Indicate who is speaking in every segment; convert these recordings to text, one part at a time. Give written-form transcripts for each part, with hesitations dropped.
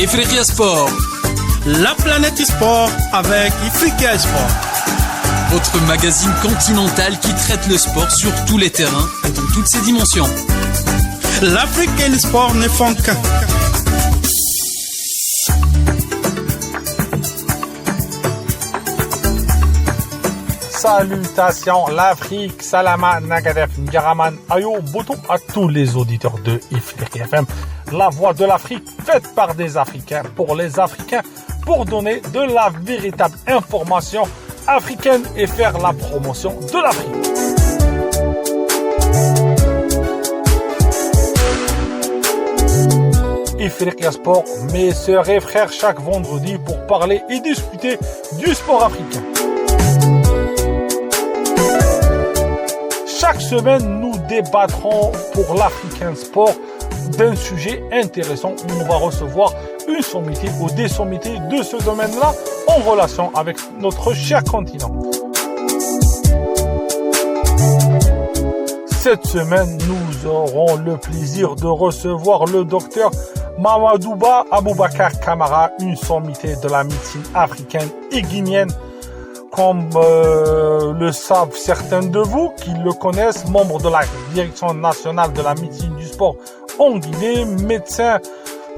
Speaker 1: Ifriqiya Sport.
Speaker 2: La planète sport avec Ifriqiya Sport.
Speaker 1: Votre magazine continental qui traite le sport sur tous les terrains et dans toutes ses dimensions.
Speaker 2: L'Afrique et le sport ne font qu'un.
Speaker 3: Salutations l'Afrique, Salama Nagadef Ndjaraman Ayo Boutou à tous les auditeurs de Ifriqiya FM, la voix de l'Afrique faite par des Africains pour les Africains pour donner de la véritable information africaine et faire la promotion de l'Afrique. Ifriqiya Sport, mes sœurs et frères chaque vendredi pour parler et discuter du sport africain. Chaque semaine, nous débattrons pour l'Africain Sport d'un sujet intéressant où on va recevoir une sommité ou des sommités de ce domaine-là en relation avec notre cher continent. Cette semaine, nous aurons le plaisir de recevoir le docteur Mamadouba Aboubakar Kamara, une sommité de la médecine africaine et guinéenne. Comme le savent certains de vous qui le connaissent, membre de la direction nationale de la médecine du sport en Guinée, médecin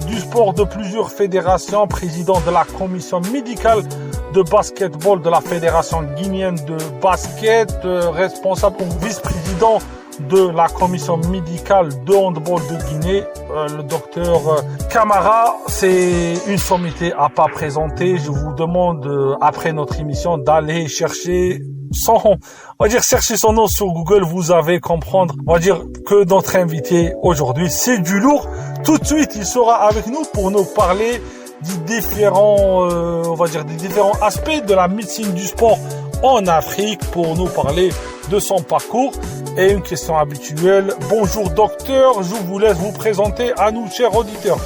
Speaker 3: du sport de plusieurs fédérations, président de la commission médicale de basketball de la fédération guinéenne de basket, responsable ou vice-président de la commission médicale de handball de Guinée, le docteur Kamara. C'est une sommité à pas présenter. Je vous demande, après notre émission, d'aller chercher chercher son nom sur Google. Vous allez comprendre, que notre invité aujourd'hui, c'est du lourd. Tout de suite, il sera avec nous pour nous parler des différents aspects de la médecine du sport en Afrique, pour nous parler de son parcours. Et une question habituelle. Bonjour docteur, je vous laisse vous présenter à nous, chers auditeurs.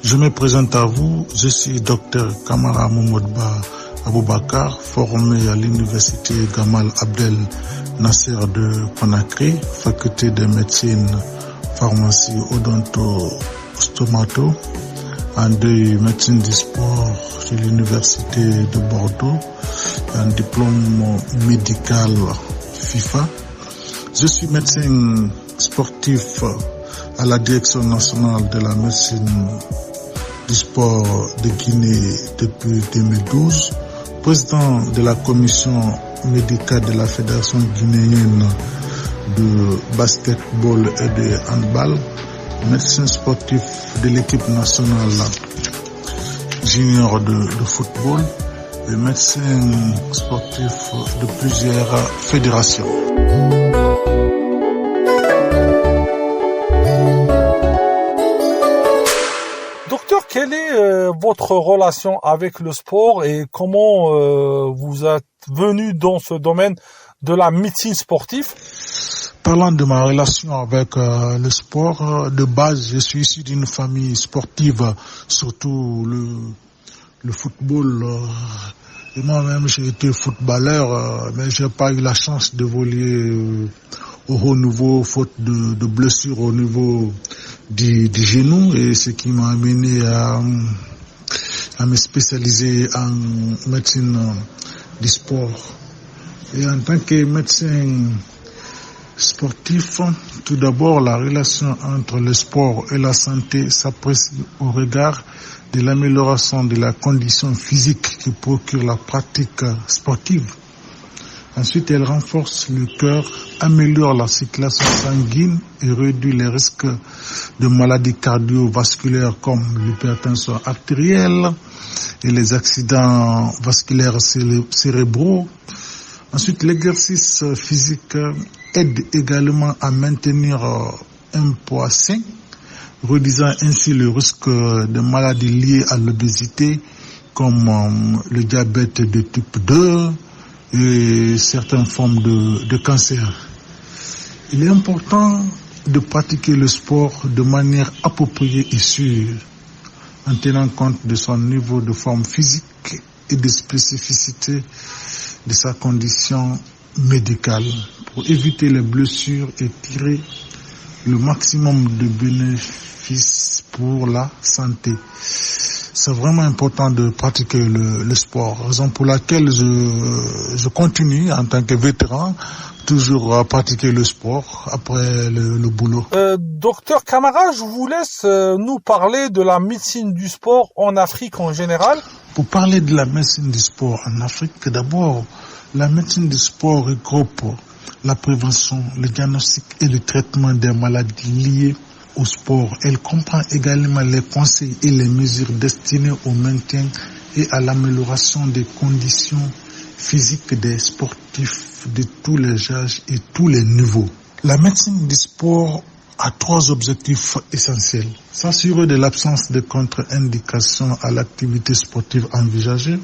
Speaker 4: Je me présente à vous, je suis docteur Kamara Mamadouba Aboubakar, formé à l'université Gamal Abdel Nasser de Conakry, faculté de médecine, pharmacie, odonto, stomato, en médecine du sport de l'université de Bordeaux, un diplôme médical FIFA. Je suis médecin sportif à la direction nationale de la médecine du sport de Guinée depuis 2012, président de la commission médicale de la fédération guinéenne de basketball et de handball, médecin sportif de l'équipe nationale junior de football et médecin sportif de plusieurs fédérations.
Speaker 3: Docteur, quelle est votre relation avec le sport et comment vous êtes venu dans ce domaine de la médecine sportive?
Speaker 4: Parlant de ma relation avec le sport, de base, je suis issu d'une famille sportive, surtout le football. Et moi-même, j'ai été footballeur, mais j'ai pas eu la chance d'évoluer au haut niveau, faute de blessures au niveau du genou, et ce qui m'a amené à me spécialiser en médecine du sport. Et en tant que médecin sportif, tout d'abord, la relation entre le sport et la santé s'apprécie au regard de l'amélioration de la condition physique que procure la pratique sportive. Ensuite, elle renforce le cœur, améliore la circulation sanguine et réduit les risques de maladies cardiovasculaires comme l'hypertension artérielle et les accidents vasculaires cérébraux. Ensuite, l'exercice physique aide également à maintenir un poids sain, réduisant ainsi le risque de maladies liées à l'obésité comme le diabète de type 2 et certaines formes de cancer. Il est important de pratiquer le sport de manière appropriée et sûre, en tenant compte de son niveau de forme physique et de spécificité de sa condition médicale pour éviter les blessures et tirer le maximum de bénéfices bénéfices pour la santé. C'est vraiment important de pratiquer le sport, raison pour laquelle je continue en tant que vétéran toujours à pratiquer le sport après le boulot.
Speaker 3: Docteur Camara, je vous laisse nous parler de la médecine du sport en Afrique en général.
Speaker 4: Pour parler de la médecine du sport en Afrique, d'abord, la médecine du sport regroupe la prévention, le diagnostic et le traitement des maladies liées au sport. Elle comprend également les conseils et les mesures destinées au maintien et à l'amélioration des conditions physiques des sportifs de tous les âges et tous les niveaux. La médecine du sport a 3 objectifs essentiels. S'assurer de l'absence de contre-indications à l'activité sportive envisagée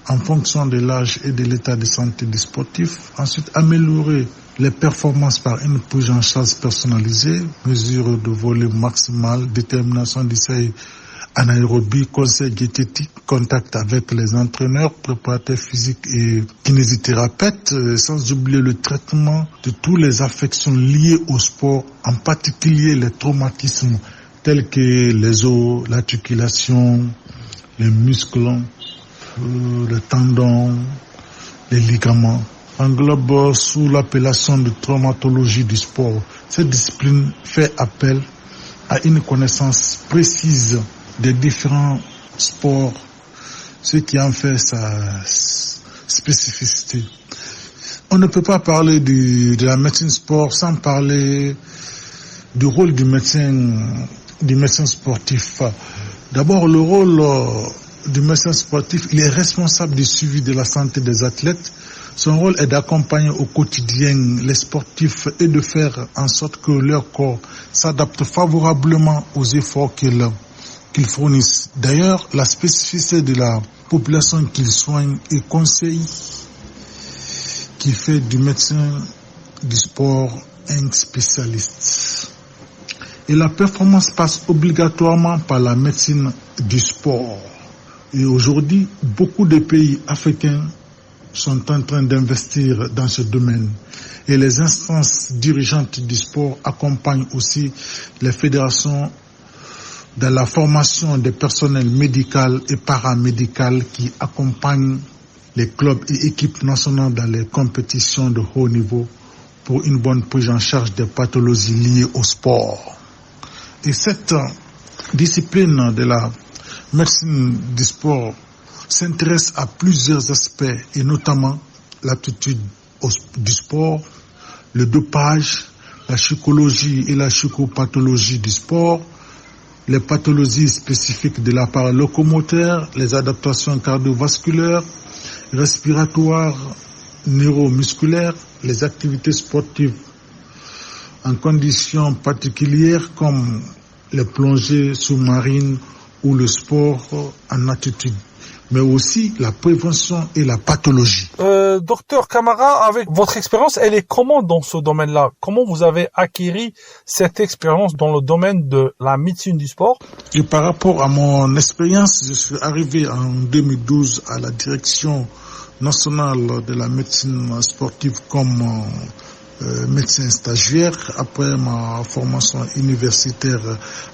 Speaker 4: en fonction de l'âge et de l'état de santé du sportif. Ensuite, améliorer les performances par une prise en charge personnalisée, mesure de volume maximal, détermination du seuil anaérobie, conseil diététique, contact avec les entraîneurs, préparateurs physiques et kinésithérapeutes, sans oublier le traitement de toutes les affections liées au sport, en particulier les traumatismes tels que les os, l'articulation, les muscles, les tendons, les ligaments. Englobe sous l'appellation de traumatologie du sport. Cette discipline fait appel à une connaissance précise des différents sports, ce qui en fait sa spécificité. On ne peut pas parler de la médecine sport sans parler du rôle du médecin sportif. D'abord, le rôle du médecin sportif, il est responsable du suivi de la santé des athlètes. Son rôle est d'accompagner au quotidien les sportifs et de faire en sorte que leur corps s'adapte favorablement aux efforts qu'ils fournissent. D'ailleurs, la spécificité de la population qu'ils soignent et conseillent qui fait du médecin du sport un spécialiste. Et la performance passe obligatoirement par la médecine du sport. Et aujourd'hui, beaucoup de pays africains sont en train d'investir dans ce domaine. Et les instances dirigeantes du sport accompagnent aussi les fédérations dans la formation des personnels médical et paramédical qui accompagnent les clubs et équipes nationales dans les compétitions de haut niveau pour une bonne prise en charge des pathologies liées au sport. Et cette discipline de la médecine du sport s'intéresse à plusieurs aspects et notamment l'aptitude du sport, le dopage, la psychologie et la psychopathologie du sport, les pathologies spécifiques de l'appareil locomoteur, les adaptations cardiovasculaires, respiratoires, neuromusculaires, les activités sportives en conditions particulières comme les plongées sous-marines ou le sport en altitude, mais aussi la prévention et la pathologie.
Speaker 3: Docteur Camara, avec votre expérience, elle est comment dans ce domaine-là? Comment vous avez acquis cette expérience dans le domaine de la médecine du sport?
Speaker 4: Et par rapport à mon expérience, je suis arrivé en 2012 à la direction nationale de la médecine sportive comme médecin stagiaire après ma formation universitaire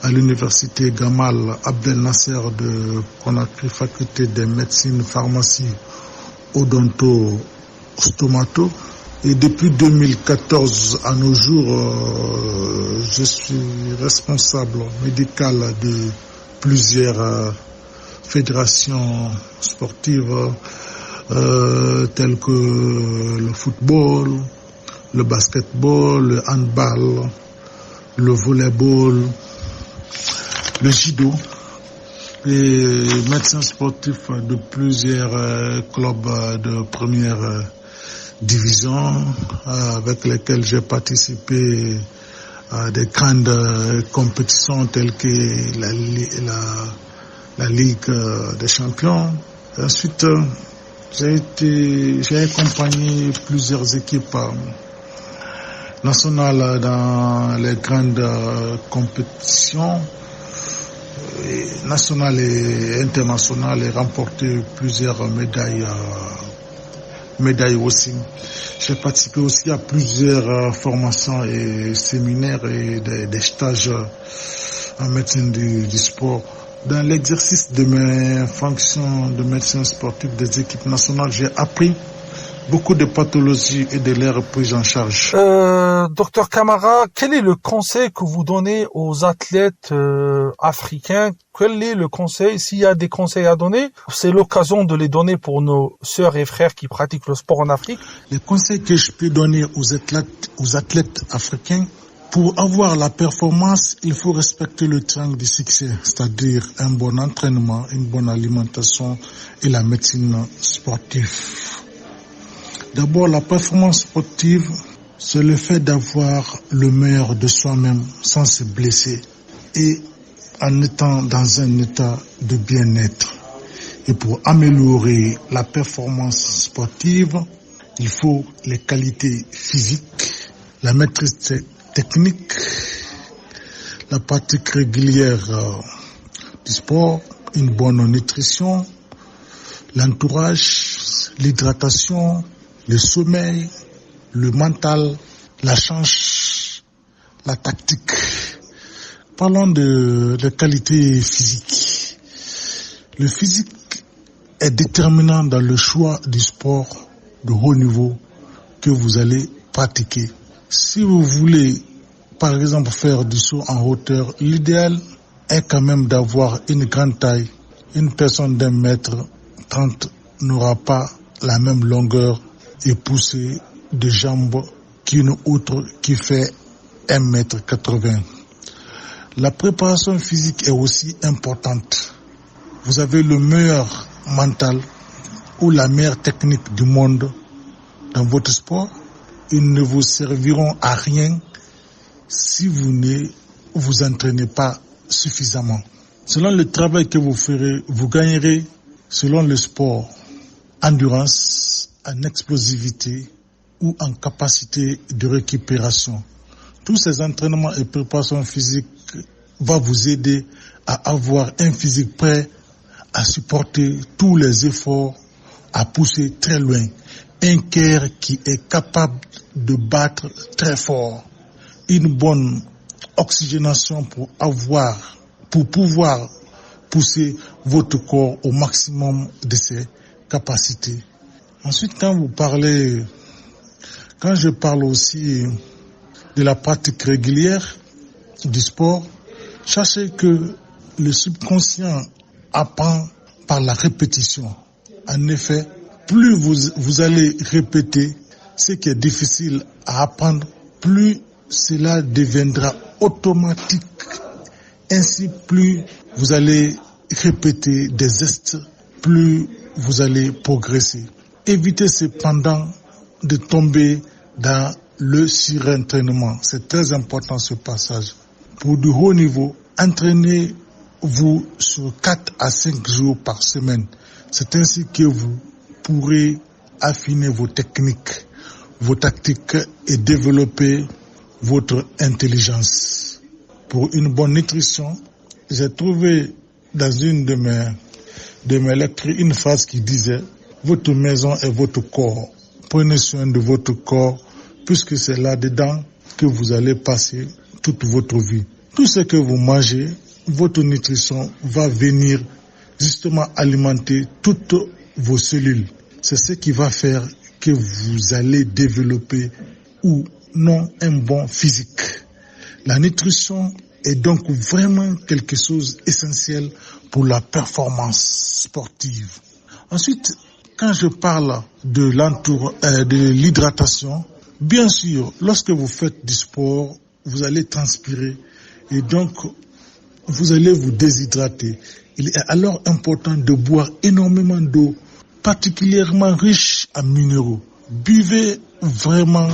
Speaker 4: à l'université Gamal Abdel Nasser de Conakry, faculté de médecine, pharmacie, odonto, stomato. Et depuis 2014 à nos jours, je suis responsable médical de plusieurs fédérations sportives telles que le football, le basketball, le handball, le volleyball, le judo, et médecin sportif de plusieurs clubs de première division avec lesquels j'ai participé à des grandes compétitions telles que la Ligue des Champions. Ensuite, j'ai accompagné plusieurs équipes nationales dans les grandes compétitions nationales et internationales et remporté plusieurs médailles aussi. J'ai participé aussi à plusieurs formations et séminaires et des stages en médecine du sport. Dans l'exercice de mes fonctions de médecin sportif des équipes nationales, j'ai appris beaucoup de pathologies et de leur prise en charge.
Speaker 3: Docteur Camara, quel est le conseil que vous donnez aux athlètes africains? Quel est le conseil? S'il y a des conseils à donner, c'est l'occasion de les donner pour nos sœurs et frères qui pratiquent le sport en Afrique.
Speaker 4: Les conseils que je peux donner aux athlètes africains, pour avoir la performance, il faut respecter le triangle du succès, c'est-à-dire un bon entraînement, une bonne alimentation et la médecine sportive. D'abord, la performance sportive, c'est le fait d'avoir le meilleur de soi-même sans se blesser et en étant dans un état de bien-être. Et pour améliorer la performance sportive, il faut les qualités physiques, la maîtrise technique, la pratique régulière du sport, une bonne nutrition, l'entourage, l'hydratation, le sommeil, le mental, la chance, la tactique. Parlons de qualité physique. Le physique est déterminant dans le choix du sport de haut niveau que vous allez pratiquer. Si vous voulez, par exemple, faire du saut en hauteur, l'idéal est quand même d'avoir une grande taille. Une personne d'1 mètre 30 n'aura pas la même longueur et poussée de jambes qu'une autre qui fait 1 mètre 80. La préparation physique est aussi importante. Vous avez le meilleur mental ou la meilleure technique du monde dans votre sport. Ils ne vous serviront à rien si vous ne vous entraînez pas suffisamment. Selon le travail que vous ferez, vous gagnerez selon le sport, endurance, en explosivité ou en capacité de récupération. Tous ces entraînements et préparations physiques vont vous aider à avoir un physique prêt à supporter tous les efforts, à pousser très loin. Un cœur qui est capable de battre très fort. Une bonne oxygénation pour pouvoir pousser votre corps au maximum de ses capacités. Ensuite, quand je parle aussi de la pratique régulière du sport, sachez que le subconscient apprend par la répétition. En effet, plus vous allez répéter ce qui est difficile à apprendre, plus cela deviendra automatique. Ainsi, plus vous allez répéter des gestes, plus vous allez progresser. Évitez cependant de tomber dans le surentraînement. C'est très important ce passage. Pour du haut niveau, entraînez-vous sur 4 à 5 jours par semaine. C'est ainsi que vous pourrez affiner vos techniques, vos tactiques et développer votre intelligence. Pour une bonne nutrition, j'ai trouvé dans une de mes lectures une phrase qui disait « Votre maison est votre corps. Prenez soin de votre corps puisque c'est là-dedans que vous allez passer toute votre vie. » Tout ce que vous mangez, votre nutrition va venir justement alimenter toutes vos cellules. C'est ce qui va faire que vous allez développer ou non un bon physique. La nutrition est donc vraiment quelque chose d'essentiel pour la performance sportive. Ensuite, quand je parle de l'hydratation, bien sûr, lorsque vous faites du sport, vous allez transpirer et donc vous allez vous déshydrater. Il est alors important de boire énormément d'eau, particulièrement riche en minéraux. Buvez vraiment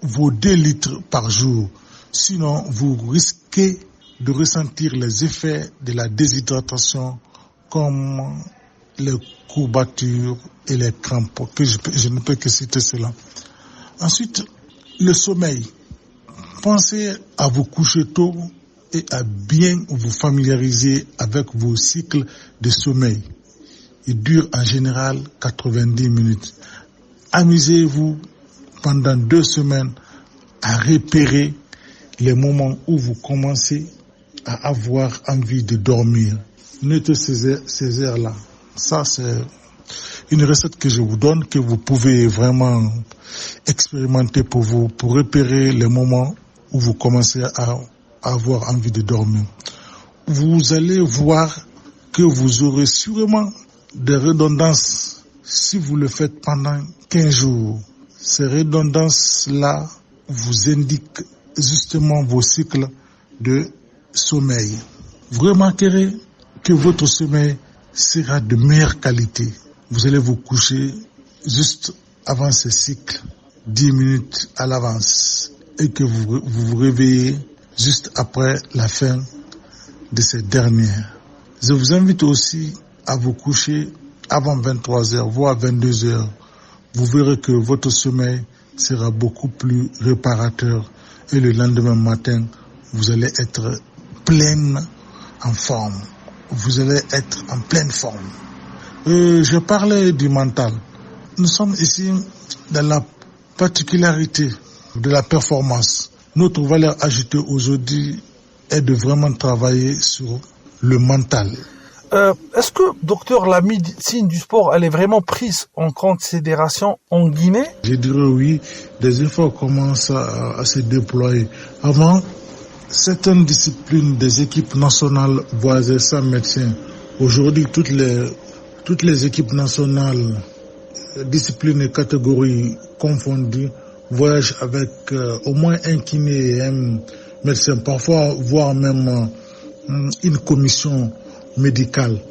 Speaker 4: vos 2 litres par jour. Sinon, vous risquez de ressentir les effets de la déshydratation comme les courbatures et les crampes. Je ne peux que citer cela. Ensuite, le sommeil. Pensez à vous coucher tôt et à bien vous familiariser avec vos cycles de sommeil. Ils durent en général 90 minutes. Amusez-vous pendant 2 semaines à repérer les moments où vous commencez à avoir envie de dormir. Notez ces heures-là. Ça, c'est une recette que je vous donne, que vous pouvez vraiment expérimenter pour vous, pour repérer les moments où vous commencez à avoir envie de dormir. Vous allez voir que vous aurez sûrement des redondances si vous le faites pendant 15 jours. Ces redondances-là vous indiquent justement vos cycles de sommeil. Vous remarquerez que votre sommeil sera de meilleure qualité. Vous allez vous coucher juste avant ce cycle, 10 minutes à l'avance, et que vous vous réveillez juste après la fin de cette dernière. Je vous invite aussi à vous coucher avant 23h, voire 22h. Vous verrez que votre sommeil sera beaucoup plus réparateur et le lendemain matin, vous allez être pleine en forme. Vous allez être en pleine forme. Je parlais du mental. Nous sommes ici dans la particularité de la performance. Notre valeur ajoutée aujourd'hui est de vraiment travailler sur le mental.
Speaker 3: Est-ce que, docteur, la médecine du sport, elle est vraiment prise en considération en Guinée?
Speaker 4: Je dirais oui, des efforts commencent à se déployer. Avant, certaines disciplines des équipes nationales voyageaient sans médecin. Aujourd'hui, toutes les équipes nationales, disciplines et catégories confondues, voyagent avec au moins un kiné et un médecin, parfois voire même une commission médicale.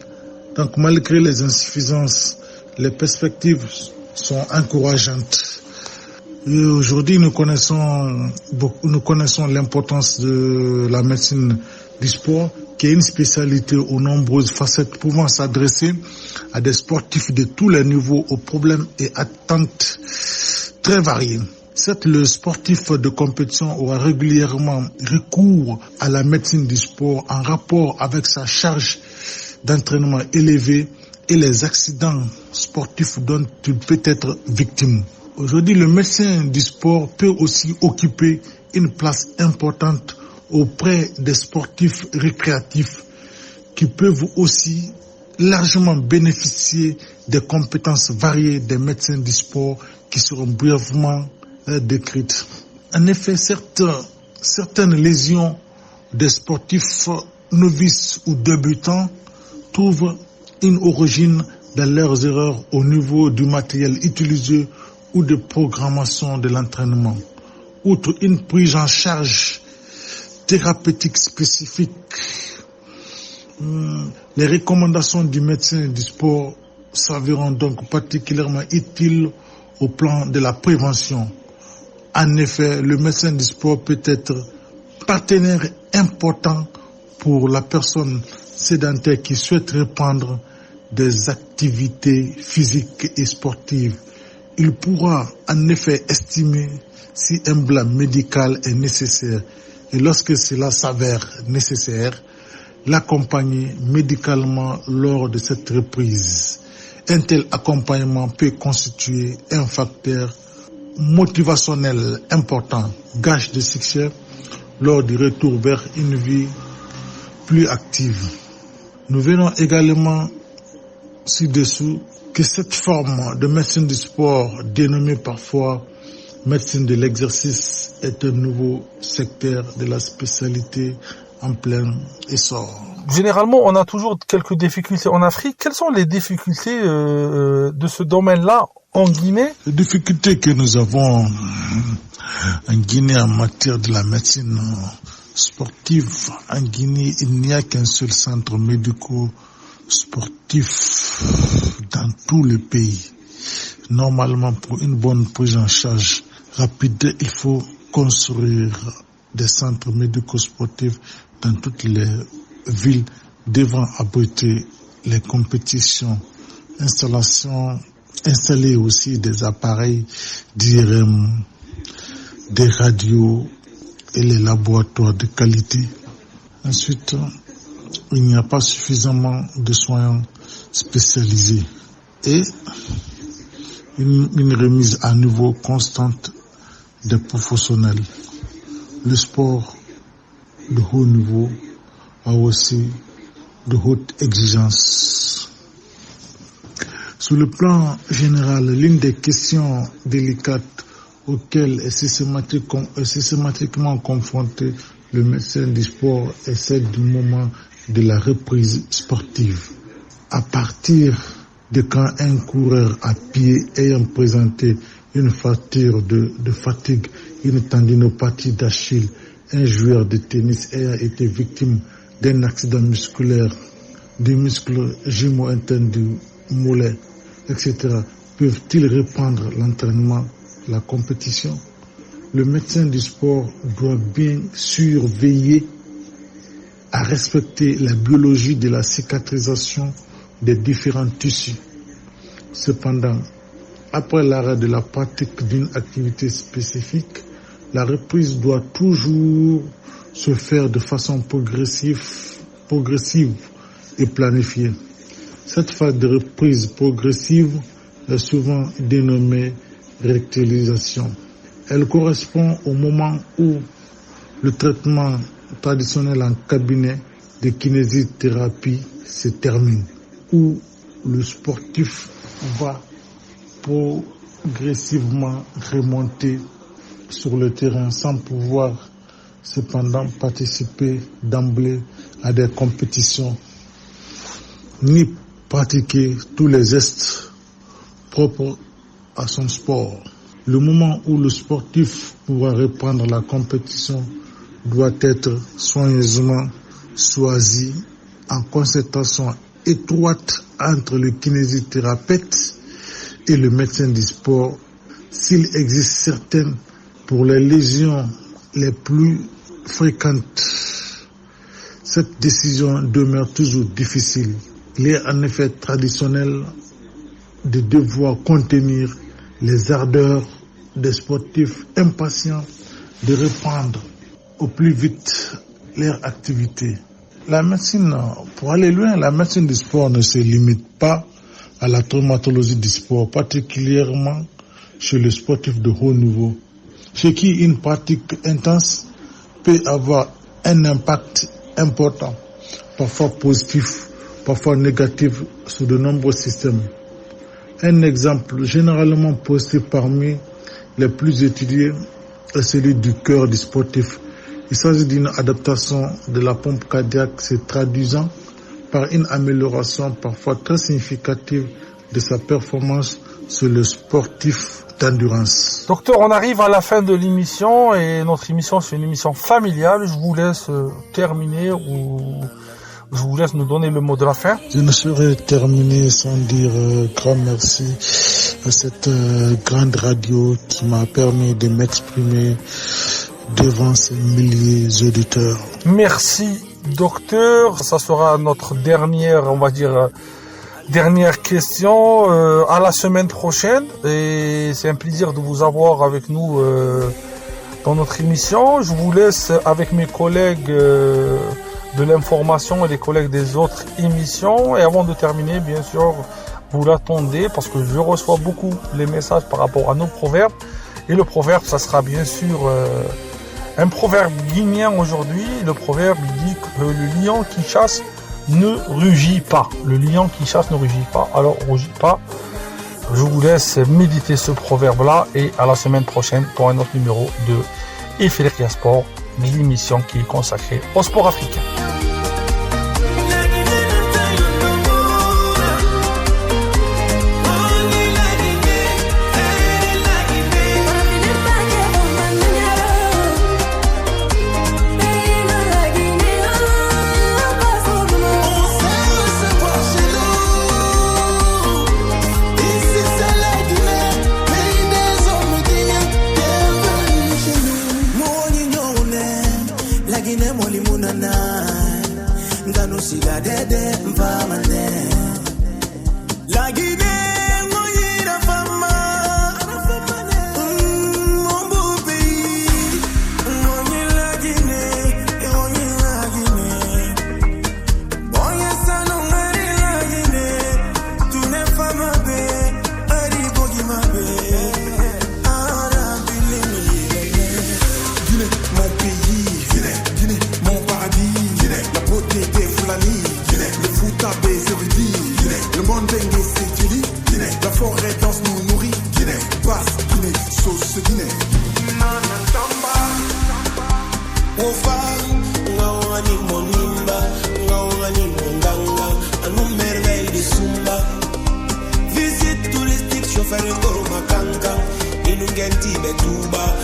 Speaker 4: Donc malgré les insuffisances, les perspectives sont encourageantes. Et aujourd'hui, nous connaissons l'importance de la médecine du sport, qui est une spécialité aux nombreuses facettes pouvant s'adresser à des sportifs de tous les niveaux, aux problèmes et attentes très variés. Certes, le sportif de compétition aura régulièrement recours à la médecine du sport en rapport avec sa charge d'entraînement élevée et les accidents sportifs dont il peut être victime. Aujourd'hui, le médecin du sport peut aussi occuper une place importante auprès des sportifs récréatifs qui peuvent aussi largement bénéficier des compétences variées des médecins du sport qui seront brièvement décrites. En effet, certaines lésions des sportifs novices ou débutants trouvent une origine dans leurs erreurs au niveau du matériel utilisé ou de programmation de l'entraînement. Outre une prise en charge thérapeutique spécifique, les recommandations du médecin du sport s'avéreront donc particulièrement utiles au plan de la prévention. En effet, le médecin du sport peut être partenaire important pour la personne sédentaire qui souhaite reprendre des activités physiques et sportives. Il pourra en effet estimer si un plan médical est nécessaire et lorsque cela s'avère nécessaire, l'accompagner médicalement lors de cette reprise. Un tel accompagnement peut constituer un facteur motivationnel important, gage de succès lors du retour vers une vie plus active. Nous verrons également ci-dessous que cette forme de médecine du sport, dénommée parfois médecine de l'exercice, est un nouveau secteur de la spécialité en plein essor.
Speaker 3: Généralement, on a toujours quelques difficultés en Afrique. Quelles sont les difficultés de ce domaine-là en Guinée?
Speaker 4: Les difficultés que nous avons en Guinée en matière de la médecine sportive, en Guinée, il n'y a qu'un seul centre médico-sportif dans tout le pays. Normalement, pour une bonne prise en charge rapide, il faut construire des centres médico-sportifs dans toutes les villes devant abriter les compétitions, installer aussi des appareils d'IRM, des radios et les laboratoires de qualité. Ensuite, il n'y a pas suffisamment de soins spécialisés et une remise à niveau constante des professionnels. Le sport de haut niveau a aussi de hautes exigences. Sur le plan général, l'une des questions délicates auxquelles est systématiquement confronté le médecin du sport est celle du moment de la reprise sportive. À partir de quand un coureur à pied ayant présenté une fracture de fatigue, une tendinopathie d'Achille, un joueur de tennis ayant été victime d'un accident musculaire, des muscles jumeaux internes du mollet, etc., peuvent-ils reprendre l'entraînement, la compétition? Le médecin du sport doit bien sûr veiller à respecter la biologie de la cicatrisation des différents tissus. Cependant, après l'arrêt de la pratique d'une activité spécifique, la reprise doit toujours se faire de façon progressive et planifiée. Cette phase de reprise progressive est souvent dénommée rectalisation. Elle correspond au moment où le traitement traditionnel en cabinet de kinésithérapie se termine, où le sportif va progressivement remonter sur le terrain sans pouvoir cependant participer d'emblée à des compétitions ni pratiquer tous les gestes propres à son sport. Le moment où le sportif pourra reprendre la compétition doit être soigneusement choisi en concertation étroite entre le kinésithérapeute et le médecin du sport, s'il existe certaines pour les lésions les plus fréquentes. Cette décision demeure toujours difficile. Il est en effet traditionnel de devoir contenir les ardeurs des sportifs impatients de reprendre au plus vite leur activité. La médecine, pour aller loin, la médecine du sport ne se limite pas à la traumatologie du sport, particulièrement chez les sportifs de haut niveau, chez qui une pratique intense peut avoir un impact important, parfois positif, parfois négatif sur de nombreux systèmes. Un exemple généralement positif parmi les plus étudiés est celui du cœur du sportif. Il s'agit d'une adaptation de la pompe cardiaque se traduisant par une amélioration parfois très significative de sa performance sur le sportif d'endurance.
Speaker 3: Docteur, on arrive à la fin de l'émission et notre émission c'est une émission familiale. Je vous laisse terminer ou je vous laisse nous donner le mot de la fin.
Speaker 4: Je ne saurais terminer sans dire grand merci à cette grande radio qui m'a permis de m'exprimer devant ces milliers d'auditeurs.
Speaker 3: Merci, docteur. Ça sera notre dernière, on va dire, dernière question. À la semaine prochaine. Et c'est un plaisir de vous avoir avec nous dans notre émission. Je vous laisse avec mes collègues de l'information et les collègues des autres émissions. Et avant de terminer, bien sûr, vous l'attendez parce que je reçois beaucoup les messages par rapport à nos proverbes. Et le proverbe, ça sera bien sûr un proverbe guinéen aujourd'hui. Le proverbe dit que le lion qui chasse ne rugit pas. Le lion qui chasse ne rugit pas. Alors, rugit pas. Je vous laisse méditer ce proverbe-là et à la semaine prochaine pour un autre numéro de Ifriqiya Sport, l'émission qui est consacrée au sport africain.
Speaker 5: Mon paradis, la beauté Ofa, ngawani monimba, ngawani monganga, anu merveille de Sumba. Visite touristique, chauffeur de Goro Makanga, inungenti betuba.